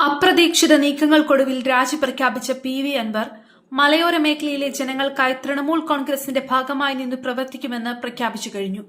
അപ്രതീക്ഷിത നീക്കങ്ങൾക്കൊടുവിൽ രാജി പ്രഖ്യാപിച്ച PV അൻവർ മലയോര മേഖലയിലെ ജനങ്ങൾക്കായി തൃണമൂൽ കോൺഗ്രസിന്റെ ഭാഗമായി നിന്ന് പ്രവർത്തിക്കുമെന്ന് പ്രഖ്യാപിച്ചു കഴിഞ്ഞു.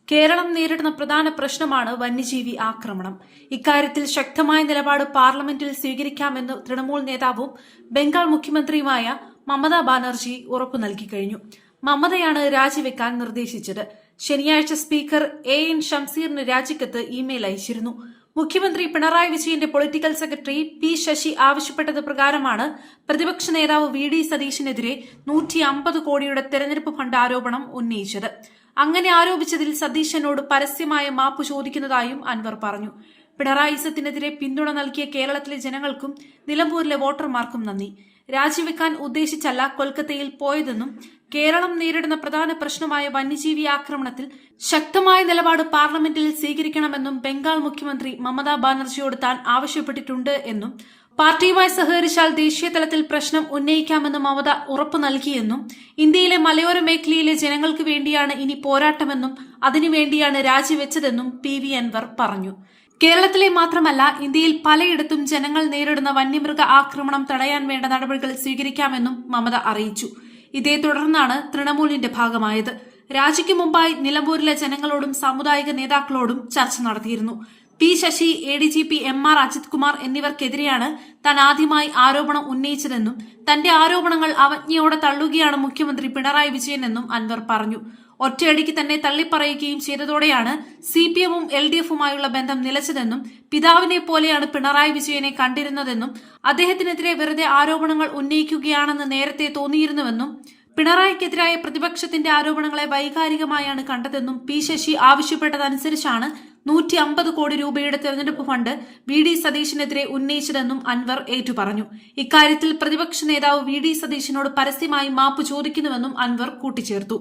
കേരളം നേരിടുന്ന പ്രധാന പ്രശ്നമാണ് വന്യജീവി ആക്രമണം. ഇക്കാര്യത്തിൽ ശക്തമായ നിലപാട് പാർലമെന്റിൽ സ്വീകരിക്കാമെന്ന് തൃണമൂൽ നേതാവും ബംഗാൾ മുഖ്യമന്ത്രിയുമായ മമതാ ബാനർജി ഉറപ്പു നൽകി കഴിഞ്ഞു. മമതയാണ് രാജിവെക്കാൻ നിർദ്ദേശിച്ചത്. ശനിയാഴ്ച സ്പീക്കർ AN ഷംസീറിന് രാജിക്കത്ത് ഇമെയിൽ അയച്ചിരുന്നു. മുഖ്യമന്ത്രി പിണറായി വിജയന്റെ പൊളിറ്റിക്കൽ സെക്രട്ടറി P ശശി ആവശ്യപ്പെട്ടത് പ്രകാരമാണ് പ്രതിപക്ഷ നേതാവ് VD സതീശനെതിരെ 150 കോടിയുടെ തെരഞ്ഞെടുപ്പ് ഫണ്ട് ആരോപണം ഉന്നയിച്ചത്. അങ്ങനെ ആരോപിച്ചതിൽ സതീശനോട് പരസ്യമായ മാപ്പ് ചോദിക്കുന്നതായും അൻവർ പറഞ്ഞു. പിണറായിസത്തിനെതിരെ പിന്തുണ നൽകിയ കേരളത്തിലെ ജനങ്ങൾക്കും നിലമ്പൂരിലെ വോട്ടർമാർക്കും നന്ദി. രാജിവെക്കാൻ ഉദ്ദേശിച്ചല്ല കൊൽക്കത്തയിൽ പോയതെന്നും കേരളം നേരിടുന്ന പ്രധാന പ്രശ്നമായ വന്യജീവി ആക്രമണത്തിൽ ശക്തമായ നിലപാട് പാർലമെന്റിൽ സ്വീകരിക്കണമെന്നും ബംഗാൾ മുഖ്യമന്ത്രി മമതാ ബാനർജിയോട് താൻ ആവശ്യപ്പെട്ടിട്ടുണ്ട് എന്നും പാർട്ടിയുമായി സഹകരിച്ചാൽ ദേശീയ തലത്തിൽ പ്രശ്നം ഉന്നയിക്കാമെന്നും മമത ഉറപ്പു നൽകിയെന്നും ഇന്ത്യയിലെ മലയോര മേഖലയിലെ ജനങ്ങൾക്ക് വേണ്ടിയാണ് ഇനി പോരാട്ടമെന്നും അതിനുവേണ്ടിയാണ് രാജിവെച്ചതെന്നും PV അൻവർ പറഞ്ഞു. കേരളത്തിലെ മാത്രമല്ല ഇന്ത്യയിൽ പലയിടത്തും ജനങ്ങൾ നേരിടുന്ന വന്യമൃഗ ആക്രമണം തടയാൻ വേണ്ട നടപടികൾ സ്വീകരിക്കാമെന്നും മമത അറിയിച്ചു. ഇതേ തുടർന്നാണ് തൃണമൂലിന്റെ ഭാഗമായത്. രാജിക്ക് മുമ്പായി നിലമ്പൂരിലെ ജനങ്ങളോടും സാമുദായിക നേതാക്കളോടും ചർച്ച നടത്തിയിരുന്നു. P Sasi, ADGP MR Ajith Kumar എന്നിവർക്കെതിരെയാണ് താൻ ആദ്യമായി ആരോപണം ഉന്നയിച്ചതെന്നും തന്റെ ആരോപണങ്ങൾ അവജ്ഞയോടെ തള്ളുകയാണ് മുഖ്യമന്ത്രി പിണറായി വിജയൻ എന്നും അൻവർ പറഞ്ഞു. ഒറ്റയടിക്ക് തന്നെ തള്ളിപ്പറയുകയും ചെയ്തതോടെയാണ് CPM-ഉം LDF-ഉമായുള്ള ബന്ധം നിലച്ചതെന്നും പിതാവിനെ പോലെയാണ് പിണറായി വിജയനെ കണ്ടിരുന്നതെന്നും അദ്ദേഹത്തിനെതിരെ വെറുതെ ആരോപണങ്ങൾ ഉന്നയിക്കുകയാണെന്ന് നേരത്തെ തോന്നിയിരുന്നുവെന്നും പിണറായിക്കെതിരായ പ്രതിപക്ഷത്തിന്റെ ആരോപണങ്ങളെ വൈകാരികമായാണ് കണ്ടതെന്നും P ശശി ആവശ്യപ്പെട്ടതനുസരിച്ചാണ് 150 കോടി രൂപയുടെ തെരഞ്ഞെടുപ്പ് ഫണ്ട് VD സതീശനെതിരെ ഉന്നയിച്ചതെന്നും അൻവർ ഏറ്റുപറഞ്ഞു. ഇക്കാര്യത്തിൽ പ്രതിപക്ഷ നേതാവ് VD സതീശനോട് പരസ്യമായി മാപ്പ് ചോദിക്കുന്നുവെന്നും അൻവർ കൂട്ടിച്ചേർത്തു.